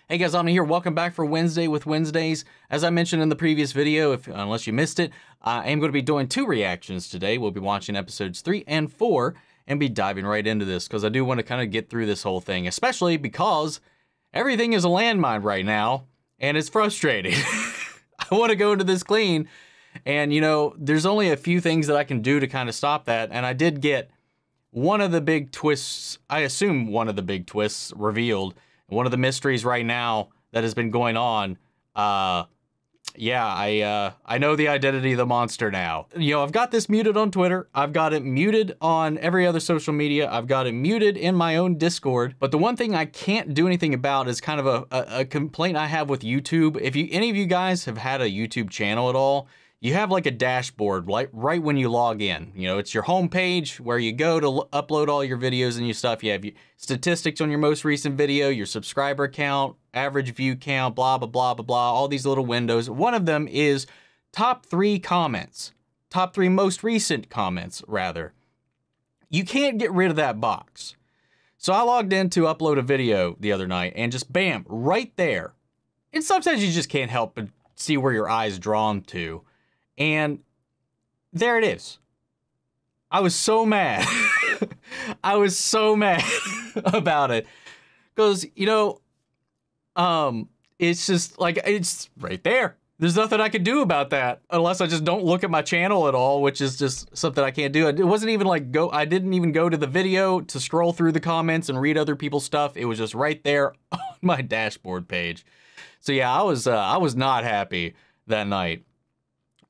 Hey guys, I'm here. Welcome back for Wednesday with Wednesdays. As I mentioned in the previous video, unless you missed it, I am going to be doing 2 reactions today. We'll be watching episodes 3 and 4 and be diving right into this because I do want to kind of get through this whole thing, especially because everything is a landmine right now and it's frustrating. I want to go into this clean and, you know, there's only a few things that I can do to kind of stop that, and I did get one of the big twists, I assume one of the big twists revealed. One of the mysteries right now that has been going on, I know the identity of the monster now. You know, I've got this muted on Twitter. I've got it muted on every other social media. I've got it muted in my own Discord. But the one thing I can't do anything about is kind of a complaint I have with YouTube. If any of you guys have had a YouTube channel at all, you have like a dashboard right when you log in. You know, it's your home page where you go to upload all your videos and your stuff. You have your statistics on your most recent video, your subscriber count, average view count, blah, blah, blah, blah, blah, all these little windows. One of them is top 3 comments, top 3 most recent comments, rather. You can't get rid of that box. So I logged in to upload a video the other night and just bam, right there. And sometimes you just can't help but see where your eye's drawn to. And there it is. I was so mad. I was so mad about it. Because, you know, it's just like, it's right there. There's nothing I can do about that unless I just don't look at my channel at all, which is just something I can't do. It wasn't even like I didn't even go to the video to scroll through the comments and read other people's stuff. It was just right there on my dashboard page. So yeah, I was not happy that night.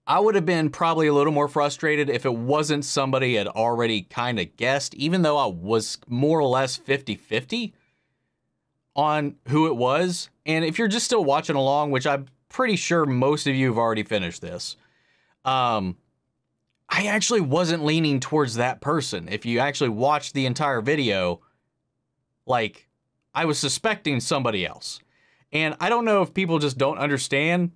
I would have been probably a little more frustrated if it wasn't somebody had already kind of guessed, even though I was more or less 50-50 on who it was. And if you're just still watching along, which I'm pretty sure most of you have already finished this, I actually wasn't leaning towards that person. If you actually watched the entire video, like, I was suspecting somebody else. And I don't know if people just don't understand,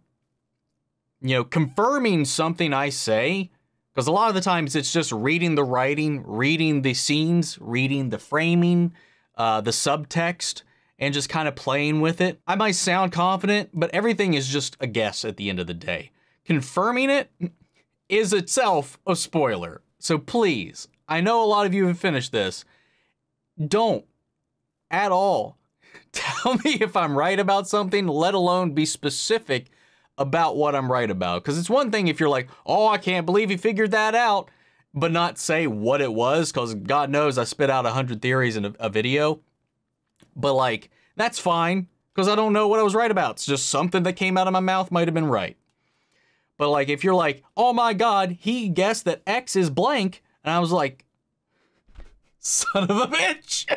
you know, confirming something I say, because a lot of the times it's just reading the writing, reading the scenes, reading the framing, the subtext, and just kind of playing with it. I might sound confident, but everything is just a guess at the end of the day. Confirming it is itself a spoiler. So please, I know a lot of you have finished this. Don't at all tell me if I'm right about something, let alone be specific about what I'm right about. Because it's one thing if you're like, oh, I can't believe you figured that out, but not say what it was, because God knows I spit out 100 theories in a video. But like, that's fine, because I don't know what I was right about. It's just something that came out of my mouth might have been right. But like, if you're like, oh my God, he guessed that X is blank, and I was like, son of a bitch.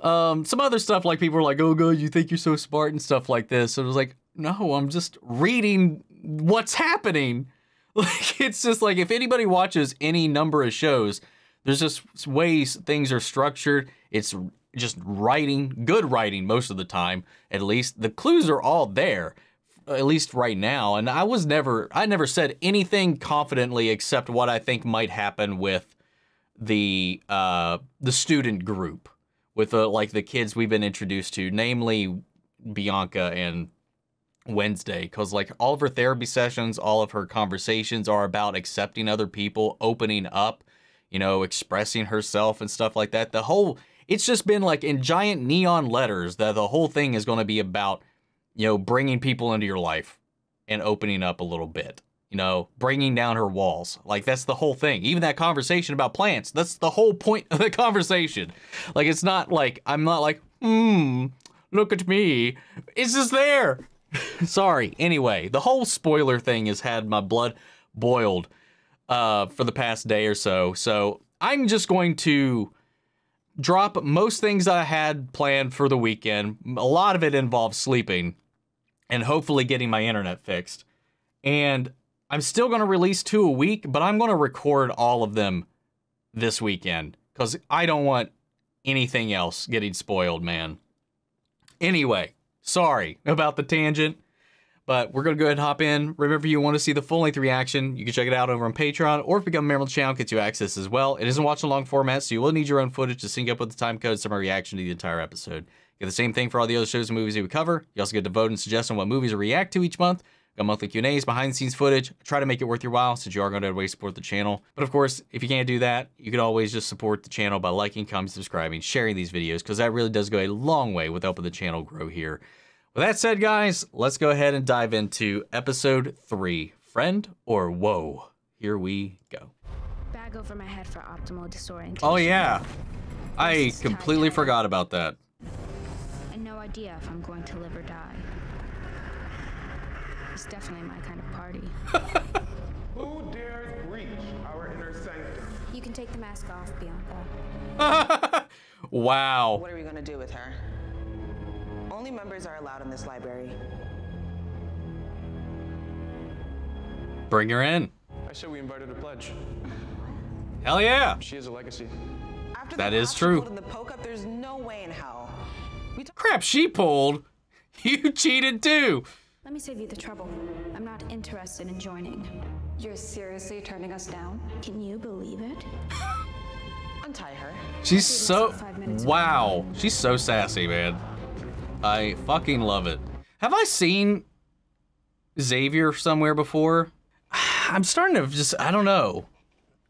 Some other stuff, like people were like, oh God, you think you're so smart and stuff like this. So it was like, no, I'm just reading what's happening. Like, it's just like, if anybody watches any number of shows, there's just ways things are structured. It's just writing, good writing most of the time, at least. The clues are all there, at least right now. And I never said anything confidently except what I think might happen with the student group. With like the kids we've been introduced to, namely Bianca and Wednesday, because like all of her therapy sessions, all of her conversations are about accepting other people, opening up, you know, expressing herself and stuff like that. It's just been like in giant neon letters that the whole thing is going to be about, you know, bringing people into your life and opening up a little bit. You know, bringing down her walls. Like, that's the whole thing. Even that conversation about plants, that's the whole point of the conversation. Like, it's not like, I'm not like, look at me. It's just there. Sorry. Anyway, the whole spoiler thing has had my blood boiled for the past day or so. So I'm just going to drop most things that I had planned for the weekend. A lot of it involves sleeping and hopefully getting my internet fixed. And I'm still going to release 2 a week, but I'm going to record all of them this weekend because I don't want anything else getting spoiled, man. Anyway, sorry about the tangent, but we're going to go ahead and hop in. Remember, you want to see the full-length reaction, you can check it out over on Patreon, or if you become a member of the channel, it gets you access as well. It isn't watch along format, so you will need your own footage to sync up with the time code, so my reaction to the entire episode Get the same thing for all the other shows and movies that we cover. You also get to vote and suggest on what movies to react to each month. Got monthly Q&As, behind-the-scenes footage. I try to make it worth your while since you are going to way support the channel. But of course, if you can't do that, you can always just support the channel by liking, commenting, subscribing, sharing these videos, because that really does go a long way with helping the channel grow here. With that said, guys, let's go ahead and dive into episode 3, Friend or Woe. Here we go. Bag over my head for optimal disorientation. Oh yeah, I completely forgot about that. And no idea if I'm going to live or die. It's definitely my kind of party. Who dares breach our inner sanctum? You can take the mask off, Bianca. Wow. What are we gonna do with her? Only members are allowed in this library. Bring her in. I said we invited her pledge. Hell yeah. She has a legacy. After That the is path she true. pulled in the poke-up, there's no way in hell. Crap, she pulled. You cheated too. Let me save you the trouble. I'm not interested in joining. You're seriously turning us down? Can you believe it? Untie her. She's so, wow. She's so sassy, man. I fucking love it. Have I seen Xavier somewhere before? I'm starting to just, I don't know.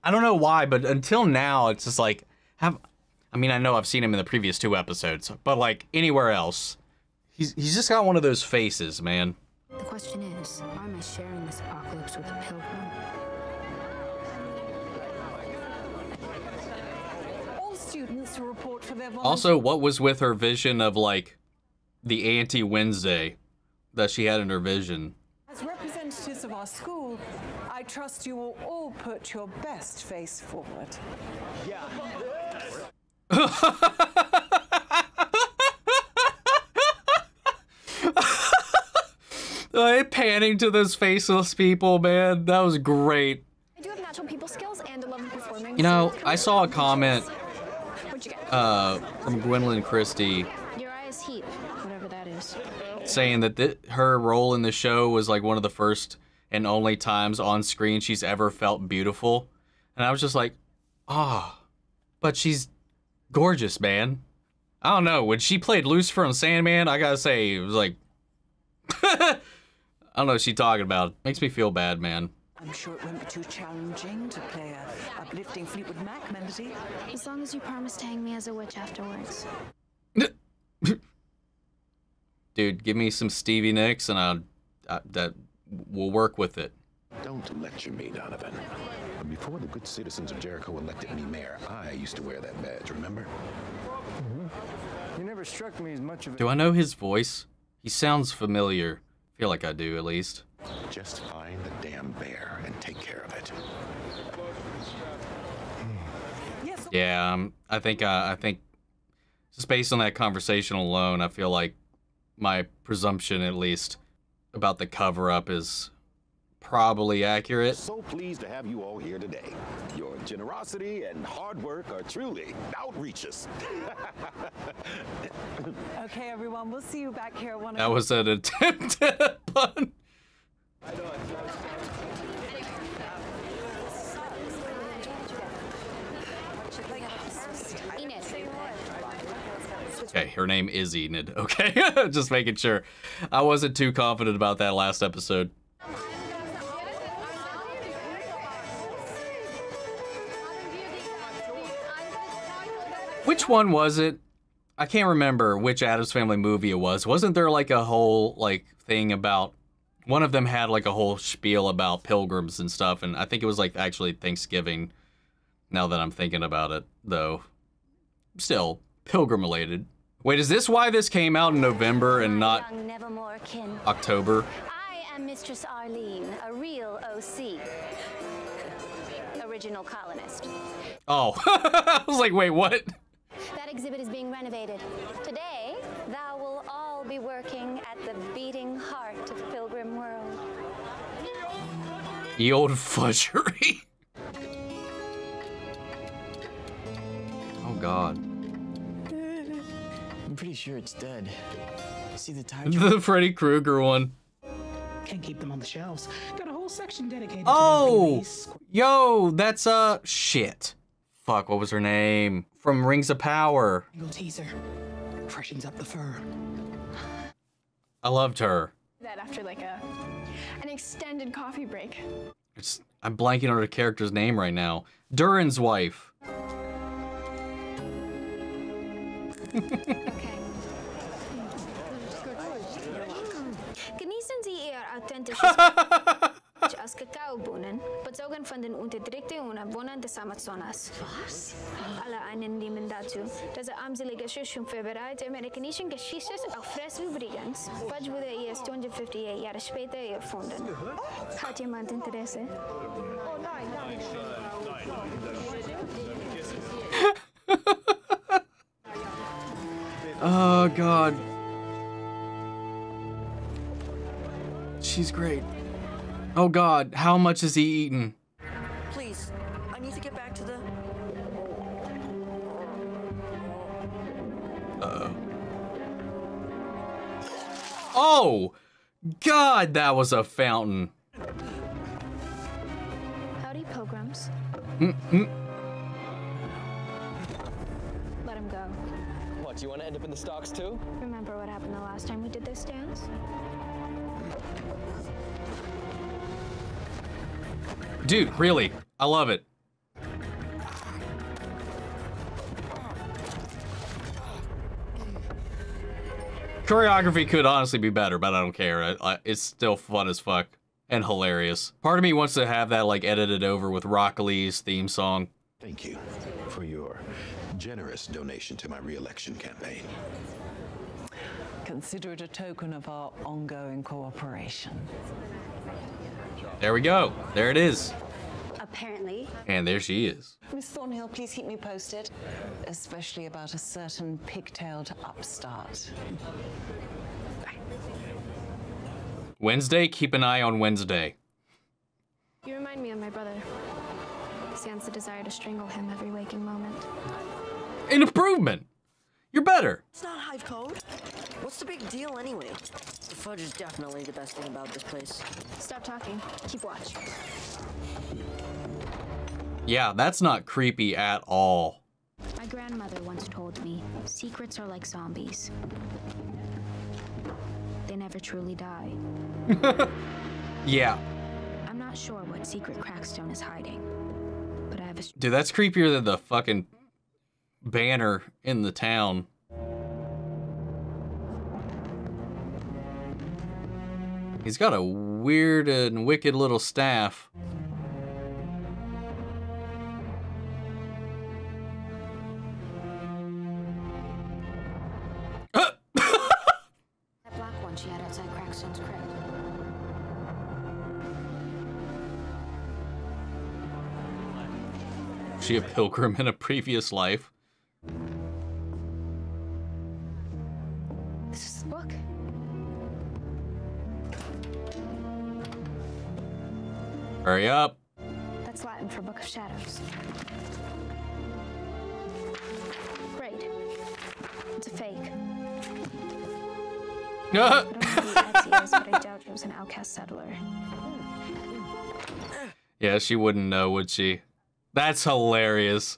I don't know why, but until now, it's just like, I mean, I know I've seen him in the previous 2 episodes, but like anywhere else, he's just got one of those faces, man. The question is, why am I sharing this apocalypse with a pilgrim? All students to report for their Also, what was with her vision of like the anti-Wednesday that she had in her vision? As representatives of our school, I trust you will all put your best face forward. Panning to those faceless people, man. That was great. I do have natural people skills and a love of performing. You know, I saw a comment What'd you get? from Gwendoline Chrisie Your eyes heat, whatever that is. saying that her role in the show was like one of the first and only times on screen she's ever felt beautiful. And I was just like, but she's gorgeous, man. I don't know. When she played Lucifer on Sandman, I gotta say, it was like, I don't know what she's talking about. Makes me feel bad, man. I'm sure it won't be too challenging to play a uplifting Fleetwood Mac melody. As long as you promise to hang me as a witch afterwards. Dude, give me some Stevie Nicks and that we'll work with it. Don't lecture me, Donovan. Before the good citizens of Jericho elected me mayor, I used to wear that badge, remember? You never struck me as much of a... Do I know his voice? He sounds familiar. I feel like I do, at least. Just find the damn bear and take care of it. Yes. Yeah, I think just based on that conversation alone, I feel like my presumption, at least, about the cover-up is probably accurate. So pleased to have you all here today. Your generosity and hard work are truly outreaches. Okay, everyone, we'll see you back here at 1 That was an attempt at a pun. Okay, her name is Enid. Okay, just making sure. I wasn't too confident about that last episode. Which one was it? I can't remember which Addams Family movie it was. Wasn't there like a whole like thing about, one of them had like a whole spiel about pilgrims and stuff, and I think it was like actually Thanksgiving, now that I'm thinking about it, though. Still, pilgrim related. Wait, is this why this came out in November and not Nevermore kin. October? I am Mistress Arlene, a real OC. Original colonist. Oh, I was like, wait, what? That exhibit is being renovated. Today, thou will all be working at the beating heart of Pilgrim World. The old fudgery. Oh, God. I'm pretty sure it's dead. See the tie? The Freddy Krueger one. Can't keep them on the shelves. Got a whole section dedicated Oh, to these babies. yo, that's shit. Fuck, what was her name? From Rings of Power. Single teaser. Freshens up the fur. I loved her. That after like an extended coffee break. I'm blanking on her character's name right now. Duran's wife. Genießen Sie Ihr authentisches als Kakaobohnen, bezogen von den unterdrückten und abwohnenden Amazonas. Was? Alle einen nehmen dazu. Diese armselige Schuss vorbereitet amerikanischen Geschichte auch frisch übrigens. Fudge wurde erst 258 Jahre später erfunden. Hat jemand Interesse? Oh nein, nein. Oh, God. She's great. Oh, God. How much has he eaten? Please, I need to get back to the... Uh-oh. Oh! God, that was a fountain. Howdy, pilgrims. Mm-hmm. Let him go. What, you want to end up in the stocks too? Remember what happened the last time we did this dance? Dude, really, I love it. Choreography could honestly be better, but I don't care. It's still fun as fuck and hilarious. Part of me wants to have that like edited over with Rock Lee's theme song. Thank you for your generous donation to my re-election campaign. Consider it a token of our ongoing cooperation. There we go. There it is. Apparently. And there she is. Miss Thornhill, please keep me posted, especially about a certain pigtailed upstart. Wednesday, keep an eye on Wednesday. You remind me of my brother. Sans the desire to strangle him every waking moment. An improvement. You're better. It's not hive code. What's the big deal anyway? The fudge is definitely the best thing about this place. Stop talking. Keep watch. Yeah, that's not creepy at all. My grandmother once told me, secrets are like zombies. They never truly die. Yeah. I'm not sure what secret Crackstone is hiding, but I have a... Dude, that's creepier than the fucking banner in the town. He's got a weird and wicked little staff. That black one she had outside Crackstone's crib. She a pilgrim in a previous life. This is the book. Hurry up. That's Latin for Book of Shadows. Great. It's a fake. I don't know who Etsy is, but I doubt she was an outcast settler. Yeah, she wouldn't know, would she? That's hilarious.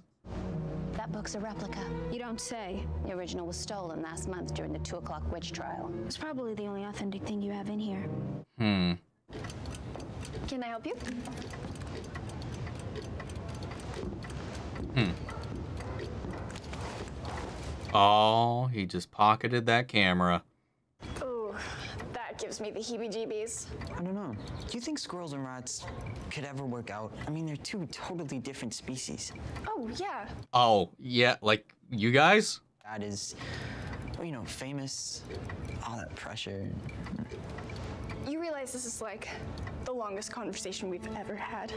That book's a replica. You don't say. The original was stolen last month during the 2 o'clock witch trial. It's probably the only authentic thing you have in here. Hmm. Can I help you? Hmm. Oh, he just pocketed that camera. Oh, that gives me the heebie-jeebies. I don't know. Do you think squirrels and rats could ever work out? I mean, they're two totally different species. Oh, yeah. Oh, yeah, like you guys? That is, well, you know, famous, all that pressure. You realize this is like the longest conversation we've ever had.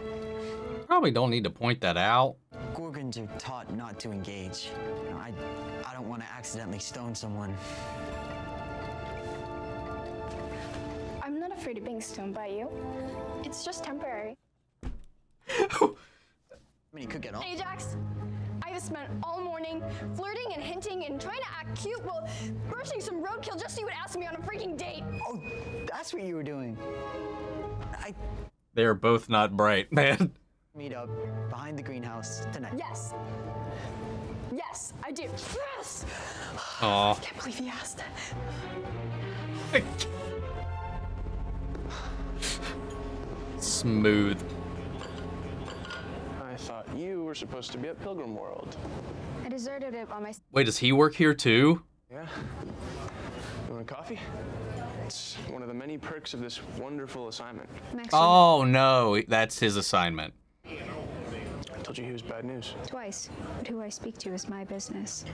Probably don't need to point that out. Gorgons are taught not to engage. You know, I don't want to accidentally stone someone. I'm not afraid of being stoned by you. It's just temporary. I mean, you could get on. Ajax, I have spent all morning flirting and hinting and trying to act cute while brushing some roadkill just so you would ask me on a freaking date. Oh, that's what you were doing. They're both not bright, man. Meet up behind the greenhouse tonight. Yes. Yes, I do. Yes! Aw. I can't believe he asked. Smooth. I thought you were supposed to be at Pilgrim World. I deserted it on my... Wait, does he work here too? Yeah? You want a coffee? It's one of the many perks of this wonderful assignment. Oh no, that's his assignment. I told you he was bad news. Twice, but who I speak to is my business.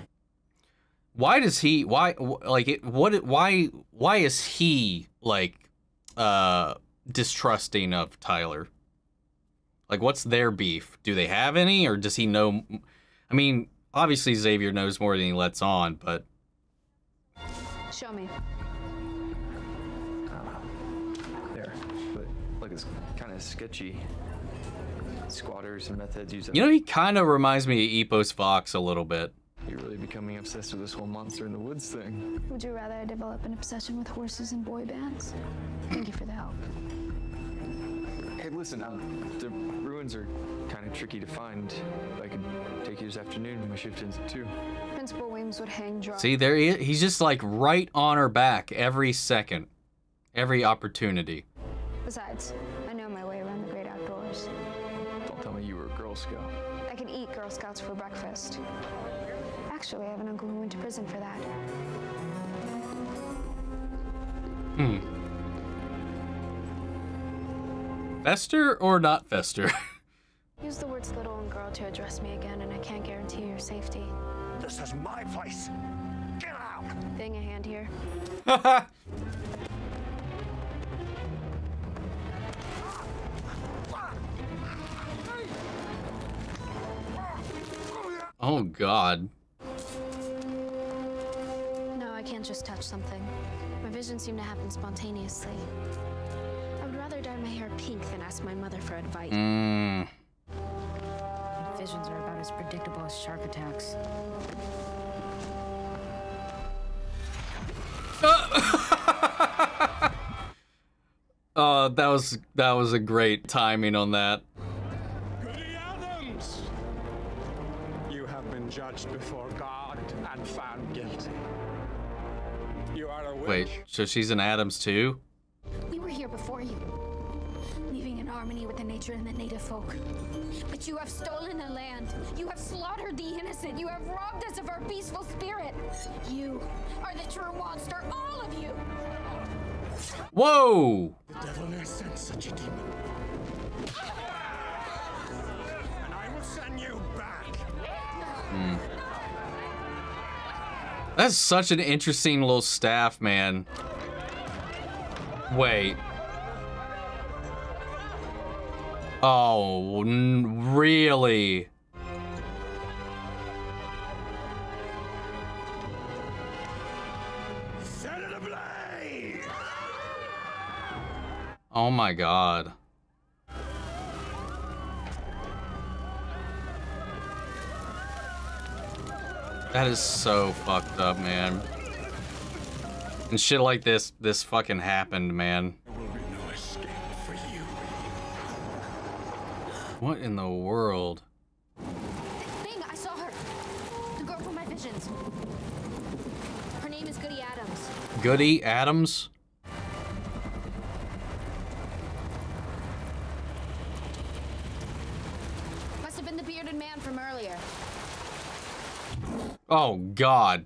Why does he? Why like it? What? Why is he like distrusting of Tyler? Like, what's their beef? Do they have any, or does he know? I mean, obviously Xavier knows more than he lets on, but Show me. There, but like it's kind of sketchy. Squatters and meth heads use. You know, he kind of reminds me of Epos Fox a little bit. You're really becoming obsessed with this whole monster in the woods thing. Would you rather I develop an obsession with horses and boy bands? Thank you for the help. Hey, listen, the ruins are kind of tricky to find. I could take you this afternoon when my shift ends at 2. Principal Weems would hang dry. See, there he is. He's just like right on her back every second, every opportunity. Besides, I know my way around the great outdoors. Don't tell me you were a Girl Scout. I can eat Girl Scouts for breakfast. Actually, I have an uncle who went to prison for that. Hmm. Fester or not Fester? Use the words little and girl to address me again, and I can't guarantee your safety. This is my place. Get out! Thing a hand here. Oh, God. No, I can't just touch something. My visions seem to happen spontaneously. I would rather dye my hair pink than ask my mother for advice. Visions are about as predictable as shark attacks. That was a great timing on that. Addams! You have been judged before God and found guilty. You are a witch. Wait, so she's an Addams too? We were here before you, living in harmony with the nature and the native folk. But you have stolen the land. You have slaughtered the innocent. You have robbed us of our peaceful spirit. You are the true monster, all of you. Whoa! The devil never sent such a demon. And I will send you back. That's such an interesting little staff, man. Wait. Oh, really? Set it ablaze! Oh my God. That is so fucked up, man. And shit like this fucking happened, man. There will be no escape for you. What in the world? Thing, I saw her. The girl from my visions. Her name is Goody Addams. Goody Addams? Must have been the bearded man from earlier. Oh, God.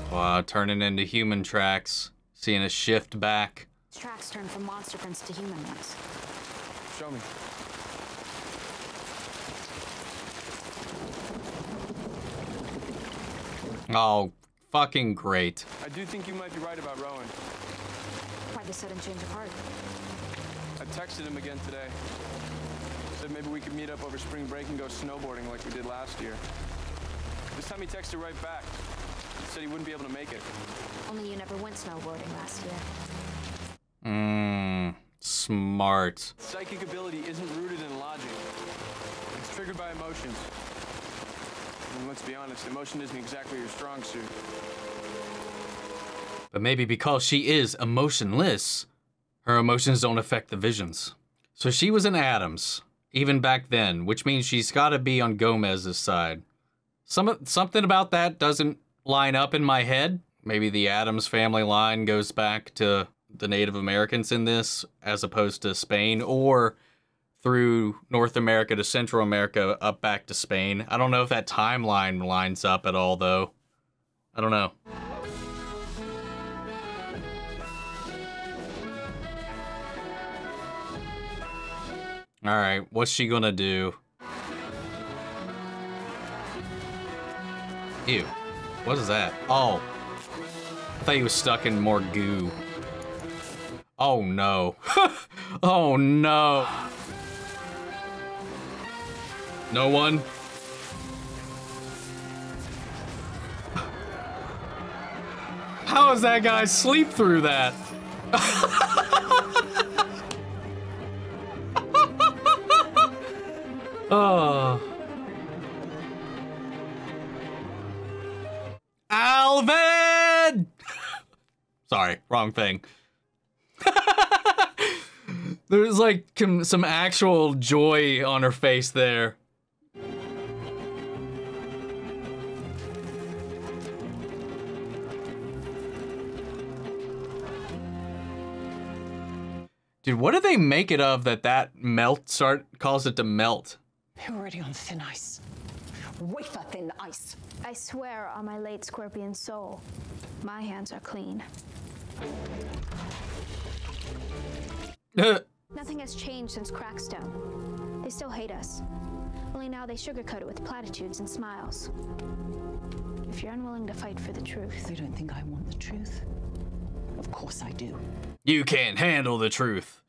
Wow, turning into human tracks. Seeing a shift back. Tracks turn from monster prints to human ones. Show me. Oh, fucking great. I do think you might be right about Rowan. Why the sudden change of heart? I texted him again today. Said maybe we could meet up over spring break and go snowboarding like we did last year. This time he texted right back. Said he wouldn't be able to make it. Only you never went snowboarding last year. Smart. Psychic ability isn't rooted in logic. Triggered by emotions. And let's be honest, emotion isn't exactly your strong suit. But maybe because she is emotionless, her emotions don't affect the visions. So she was an Addams, even back then, which means she's got to be on Gomez's side. Something about that doesn't line up in my head. Maybe the Addams family line goes back to the Native Americans in this, as opposed to Spain, or through North America to Central America up back to Spain. I don't know if that timeline lines up at all, though. I don't know. All right, what's she gonna do? Ew, what is that? Oh, I thought he was stuck in more goo. Oh no. Oh no. No one? How does that guy sleep through that? Oh. Alfred! Sorry, wrong thing. There's like some actual joy on her face there. Dude, what do they make it of that cause it to melt? We're already on thin ice. Wafer thin ice. I swear on my late scorpion soul, my hands are clean. Nothing has changed since Crackstone. They still hate us. Only now they sugarcoat it with platitudes and smiles. If you're unwilling to fight for the truth... You don't think I want the truth? Of course I do. You can't handle the truth.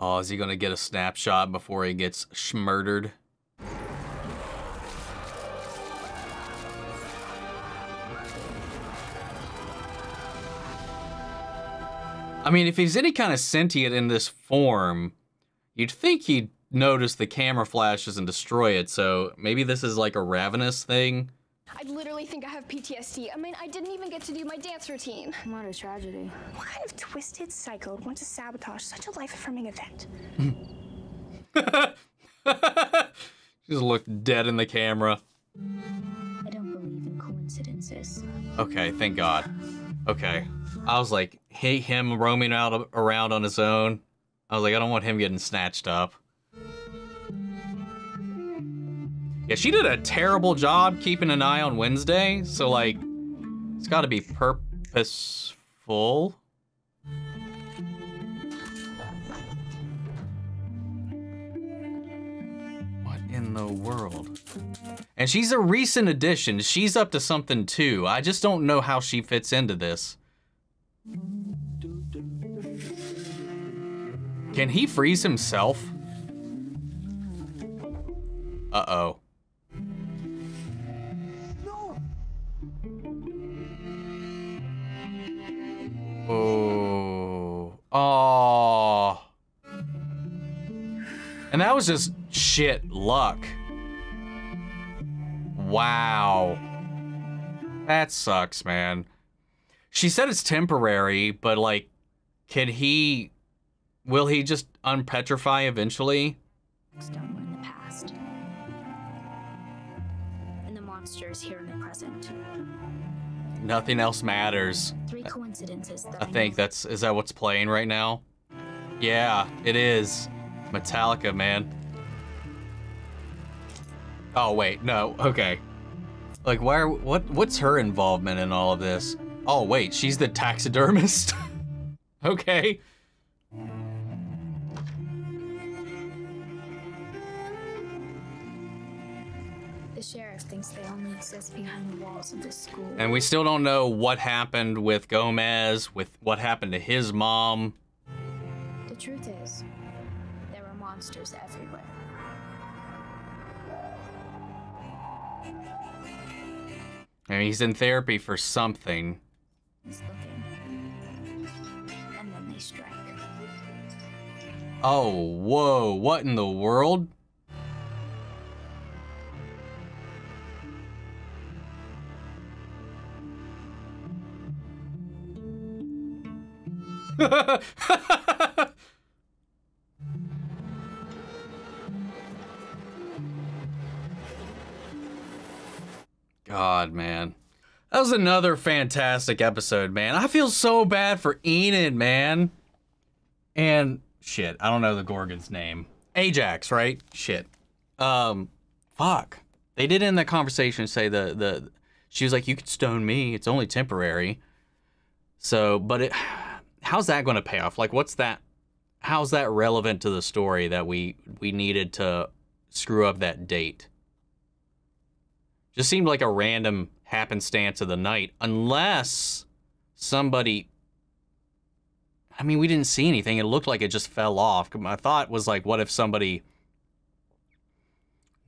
Oh, is he gonna get a snapshot before he gets schmurdered? I mean, if he's any kind of sentient in this form, you'd think he'd notice the camera flashes and destroy it, so maybe this is like a ravenous thing. I literally think I have PTSD. I mean, I didn't even get to do my dance routine. What a tragedy. What kind of twisted cycle would want to sabotage such a life-affirming event? Just looked dead in the camera. I don't believe in coincidences. Okay, thank God. Okay. I was like, hate him roaming around on his own. I was like, I don't want him getting snatched up. Yeah, she did a terrible job keeping an eye on Wednesday, so like, it's gotta be purposeful. What in the world? And she's a recent addition. She's up to something too. I just don't know how she fits into this. Can he freeze himself? Uh-oh. Oh. Oh. And that was just shit luck. Wow. That sucks, man. She said it's temporary, but like, will he just unpetrify eventually? Don't were in the past. And the monster is here in the present. Nothing else matters. 3 coincidences that I think is that what's playing right now? Yeah, it is. Metallica, man. Oh wait, no, okay. Like what's her involvement in all of this? Oh wait, she's the taxidermist? Okay. The sheriff thinks they only exist behind the walls of this school. And we still don't know what happened with Gomez, with what happened to his mom. The truth is, there were monsters everywhere. I mean, he's in therapy for something. He's looking. And then they strike. Oh, whoa, what in the world? God, man. That was another fantastic episode, man. I feel so bad for Enid, man. And shit, I don't know the Gorgon's name. Ajax, right? Shit. Fuck. They did end that conversation say she was like, you could stone me. It's only temporary. So, but how's that going to pay off? Like, what's that? How's that relevant to the story that we needed to screw up that date? Just seemed like a random happenstance of the night, unless somebody, I mean, we didn't see anything. It looked like it just fell off. My thought was like, what if somebody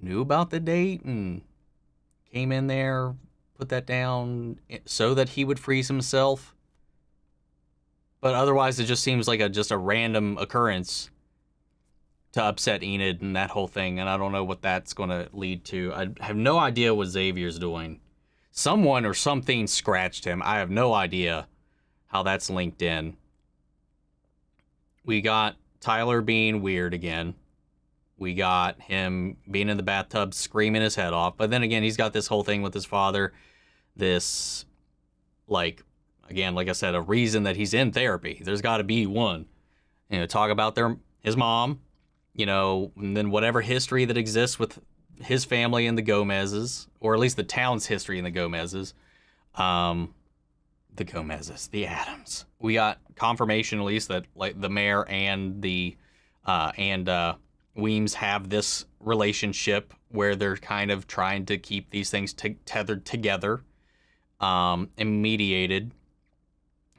knew about the date and came in there, put that down so that he would freeze himself? But otherwise, it just seems like just a random occurrence to upset Enid and that whole thing. And I don't know what that's going to lead to. I have no idea what Xavier's doing. Someone or something scratched him. I have no idea how that's linked in. We got Tyler being weird again. We got him being in the bathtub screaming his head off. But then again, he's got this whole thing with his father. This, like, again, like I said, a reason that he's in therapy. There's got to be one. You know, talk about his mom, you know, and then whatever history that exists with his family and the Gomez's, or at least the town's history in the Gomez's. The Gomez's, the Addams. We got confirmation, at least, that like the mayor and Weems have this relationship where they're kind of trying to keep these things tethered together, and mediated.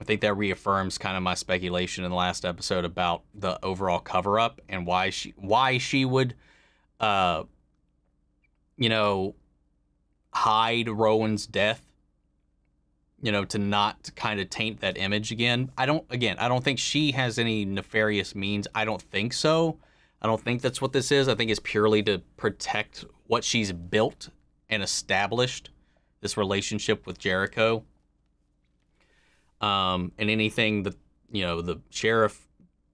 I think that reaffirms kind of my speculation in the last episode about the overall cover-up and why she would, you know, hide Rowan's death, you know, to not kind of taint that image again. I don't think she has any nefarious means. I don't think so. I don't think that's what this is. I think it's purely to protect what she's built and established, this relationship with Jericho. And anything that, you know, the sheriff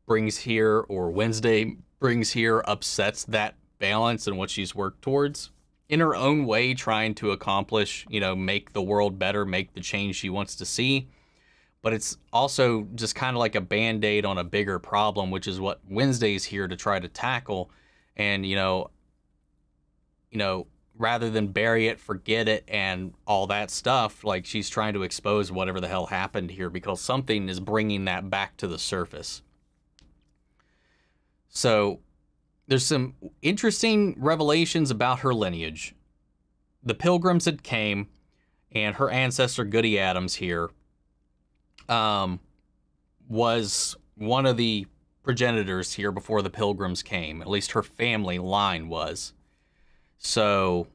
brings here or Wednesday brings here upsets that balance and what she's worked towards in her own way, trying to accomplish, you know, make the world better, make the change she wants to see. But it's also just kind of like a Band-Aid on a bigger problem, which is what Wednesday's here to try to tackle. And, you know, rather than bury it, forget it, and all that stuff, like she's trying to expose whatever the hell happened here because something is bringing that back to the surface. So there's some interesting revelations about her lineage. The Pilgrims had came, and her ancestor Goody Addams here was one of the progenitors here before the Pilgrims came. At least her family line was. So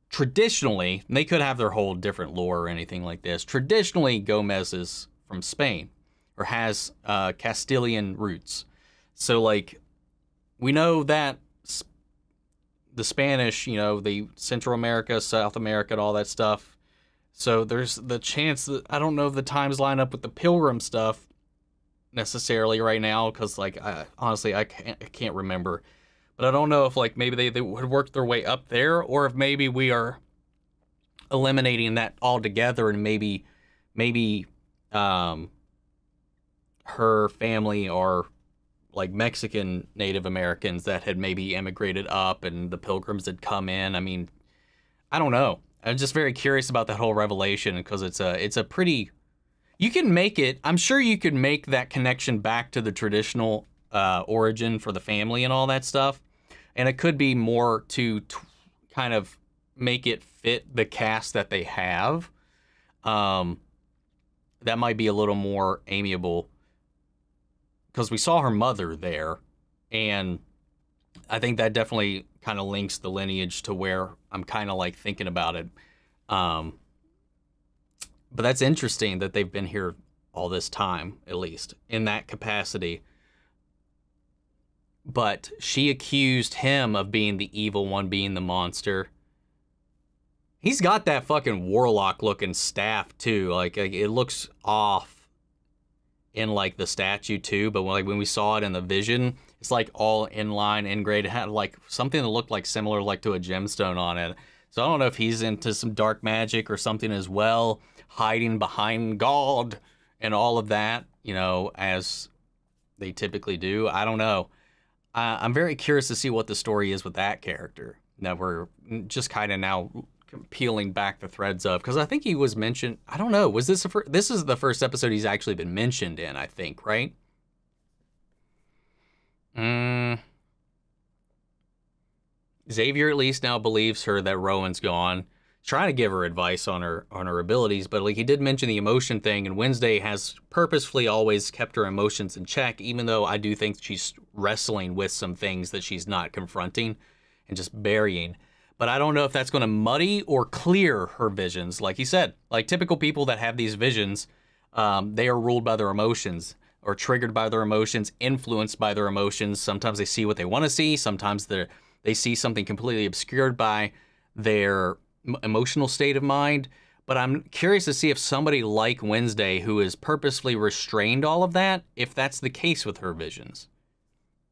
traditionally, and they could have their whole different lore or anything like this. Traditionally, Gomez is from Spain or has Castilian roots. So like, we know that the Spanish, you know, the Central America, South America, and all that stuff. So there's the chance that, I don't know if the times line up with the Pilgrim stuff necessarily right now, because like, honestly, I can't remember. But I don't know if like maybe they would work their way up there, or if maybe we are eliminating that altogether, and maybe her family are like Mexican Native Americans that had maybe immigrated up and the Pilgrims had come in. I mean, I don't know. I'm just very curious about that whole revelation, because it's a pretty, you can make it, I'm sure you could make that connection back to the traditional origin for the family and all that stuff. And it could be more to kind of make it fit the cast that they have. That might be a little more amiable, because we saw her mother there, and I think that definitely kind of links the lineage to where I'm kind of like thinking about it. But that's interesting that they've been here all this time, at least in that capacity. But she accused him of being the evil one, being the monster. He's got that fucking warlock looking staff too. Like it looks off in like the statue too, but when we saw it in the vision, it's like all inline, engraved. It had like something that looked like similar like to a gemstone on it. So I don't know if he's into some dark magic or something as well, hiding behind God and all of that, you know, as they typically do. I don't know. I'm very curious to see what the story is with that character that we're just kind of now peeling back the threads of, because I think he was mentioned. I don't know. Was this this is the first episode he's actually been mentioned in, I think, right? Xavier at least now believes her that Rowan's gone. He's trying to give her advice on her abilities, but like he did mention the emotion thing, and Wednesday has purposefully always kept her emotions in check, even though I do think she's wrestling with some things that she's not confronting and just burying. But I don't know if that's going to muddy or clear her visions. Like he said, like typical people that have these visions, they are ruled by their emotions or triggered by their emotions, influenced by their emotions. Sometimes they see what they want to see. Sometimes they see something completely obscured by their emotional state of mind. But I'm curious to see if somebody like Wednesday, who has purposefully restrained all of that, if that's the case with her visions.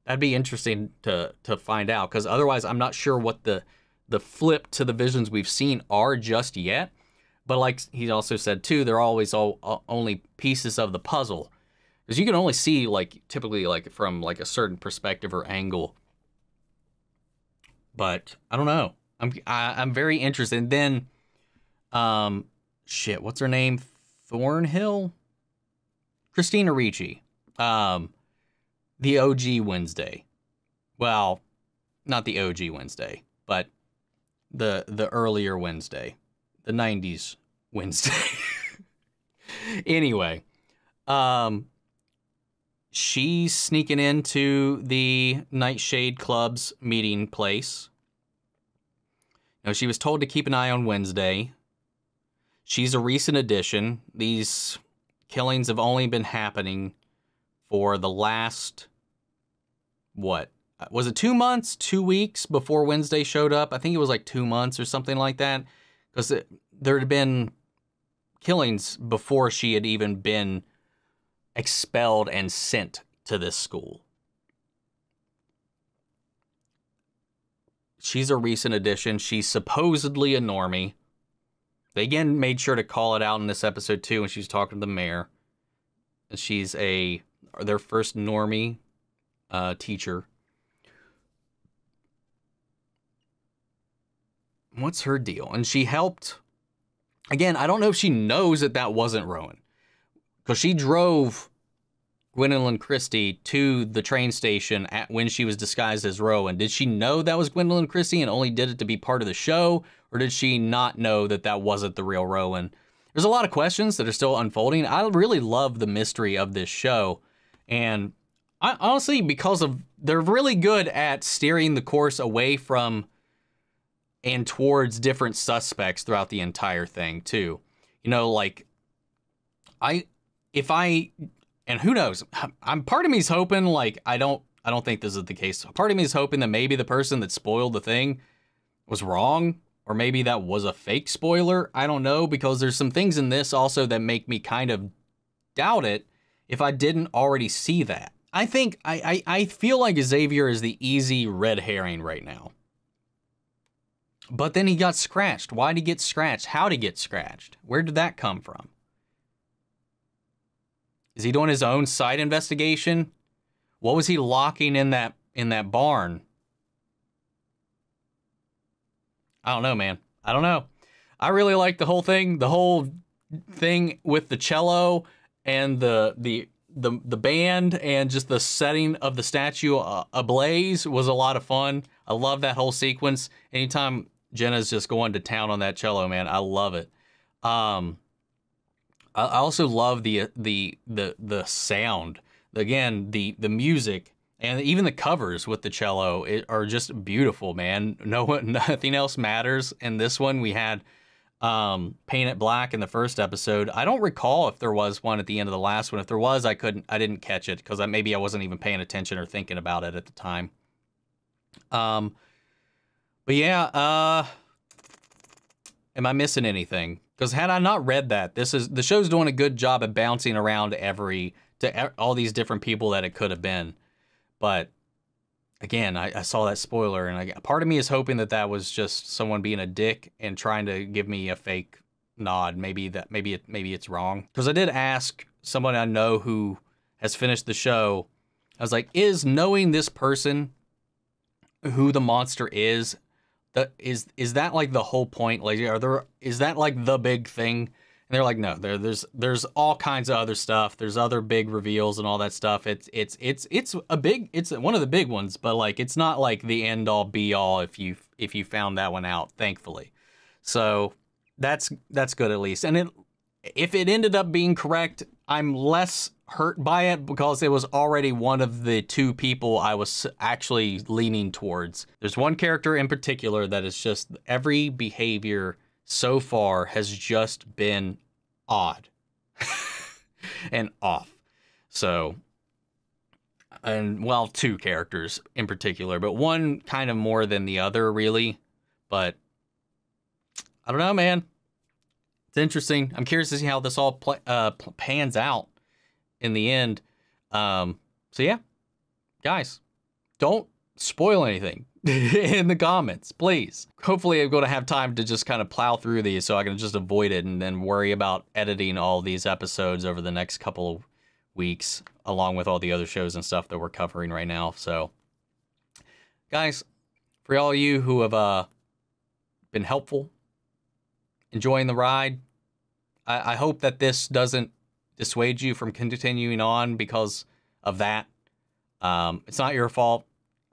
That'd be interesting to find out, because otherwise I'm not sure what the flip to the visions we've seen are just yet. But like he also said too, they're always only pieces of the puzzle, because you can only see like typically like from like a certain perspective or angle. But I don't know. I'm very interested. And then shit, what's her name? Thornhill? Christina Ricci. The OG Wednesday. Well, not the OG Wednesday, but the earlier Wednesday, the 90s Wednesday. Anyway, she's sneaking into the Nightshade Club's meeting place. Now, she was told to keep an eye on Wednesday. She's a recent addition. These killings have only been happening for the last, what? Was it 2 months, 2 weeks before Wednesday showed up? I think it was like 2 months or something like that. Because there had been killings before she had even been expelled and sent to this school. She's a recent addition. She's supposedly a normie. They again made sure to call it out in this episode too when she was talking to the mayor. She's their first normie teacher. What's her deal? And she helped. Again, I don't know if she knows that wasn't Rowan, because she drove Gwendoline Christie to the train station when she was disguised as Rowan. Did she know that was Gwendoline Christie and only did it to be part of the show? Or did she not know that wasn't the real Rowan? There's a lot of questions that are still unfolding. I really love the mystery of this show. And I honestly, because they're really good at steering the course away from and towards different suspects throughout the entire thing too. You know, like and who knows? Part of me's hoping, like, I don't think this is the case. Part of me is hoping that maybe the person that spoiled the thing was wrong, or maybe that was a fake spoiler. I don't know, because there's some things in this also that make me kind of doubt it if I didn't already see that. I think I feel like Xavier is the easy red herring right now. But then he got scratched. Why did he get scratched? How did he get scratched? Where did that come from? Is he doing his own side investigation? What was he locking in that barn? I don't know, man. I don't know. I really like the whole thing. The whole thing with the cello and the band and just the setting of the statue ablaze was a lot of fun. I love that whole sequence. Anytime Jenna's just going to town on that cello, man, I love it. I also love the sound. Again, the music And even the covers with the cello are just beautiful, man. Nothing else matters. In this one, we had Paint It Black in the first episode. I don't recall if there was one at the end of the last one. If there was, I didn't catch it because maybe I wasn't even paying attention or thinking about it at the time. But yeah, am I missing anything? Because had I not read that, the show's doing a good job of bouncing around to all these different people that it could have been. But again, I saw that spoiler, and part of me is hoping that was just someone being a dick and trying to give me a fake nod. Maybe it's wrong. Because I did ask someone I know who has finished the show. I was like, is knowing this person who the monster is that like the whole point? Like, is that like the big thing? And they're like, no, there's all kinds of other stuff. There's other big reveals and all that stuff. It's one of the big ones, but like it's not like the end all be all if you found that one out, thankfully. So that's good at least. And if it ended up being correct, I'm less hurt by it because it was already one of the two people I was actually leaning towards. There's one character in particular that is just every behavior so far has just been odd and off. So, and well, two characters in particular, but one kind of more than the other, really. But I don't know, man. It's interesting. I'm curious to see how this all pans out in the end. So yeah, guys, don't spoil anything in the comments, please. Hopefully I'm going to have time to just kind of plow through these so I can just avoid it and then worry about editing all these episodes over the next couple of weeks, along with all the other shows and stuff that we're covering right now. So guys, for all of you who have been helpful, enjoying the ride, I hope that this doesn't dissuade you from continuing on because of that. It's not your fault.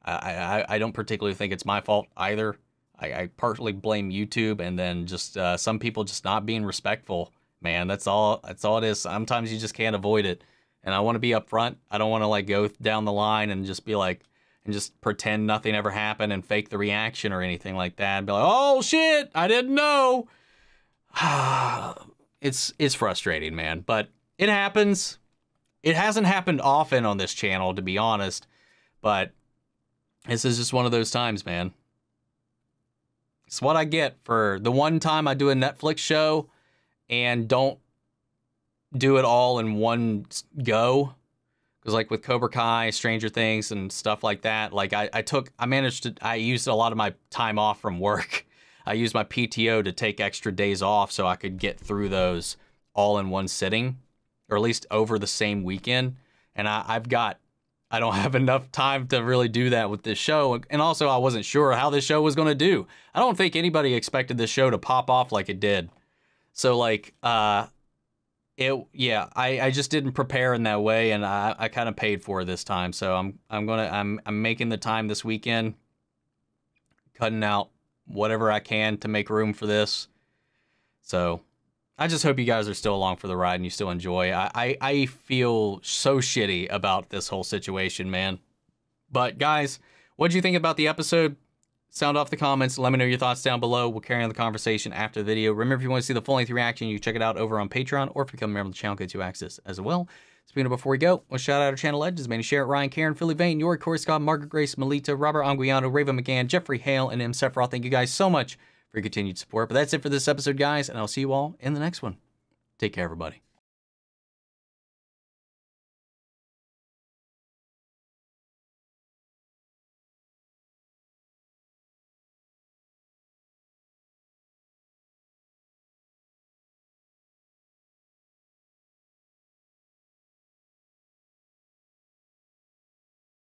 I don't particularly think it's my fault either. I partly blame YouTube and then just some people just not being respectful. Man, that's all it is. Sometimes you just can't avoid it. And I want to be upfront. I don't want to like go down the line and just be like, and just pretend nothing ever happened and fake the reaction or anything like that. And be like, oh shit, I didn't know. It's frustrating, man, but it happens. It hasn't happened often on this channel, to be honest, but this is just one of those times, man. It's what I get for the one time I do a Netflix show and don't do it all in one go. Because like with Cobra Kai, Stranger Things, and stuff like that, like I used a lot of my time off from work. I used my PTO to take extra days off so I could get through those all in one sitting, or at least over the same weekend. And I don't have enough time to really do that with this show. And also I wasn't sure how this show was going to do. I don't think anybody expected this show to pop off like it did. So like, I just didn't prepare in that way, and I kind of paid for it this time. So I'm making the time this weekend, cutting out whatever I can to make room for this. So I just hope you guys are still along for the ride and you still enjoy. I feel so shitty about this whole situation, man. But guys, what did you think about the episode? Sound off the comments. Let me know your thoughts down below. We'll carry on the conversation after the video. Remember, if you want to see the full-length reaction, you can check it out over on Patreon, or if you become a member of the channel, get you access as well. Speaking of before we go, we'll shout out our channel legends, Manny Sherritt, Ryan, Karen, Philly Vane, Yori, Corey Scott, Margaret Grace, Melita, Robert Anguiano, Raven McGann, Jeffrey Hale, and M. Sephiroth. Thank you guys so much for your continued support. But that's it for this episode, guys, and I'll see you all in the next one. Take care, everybody.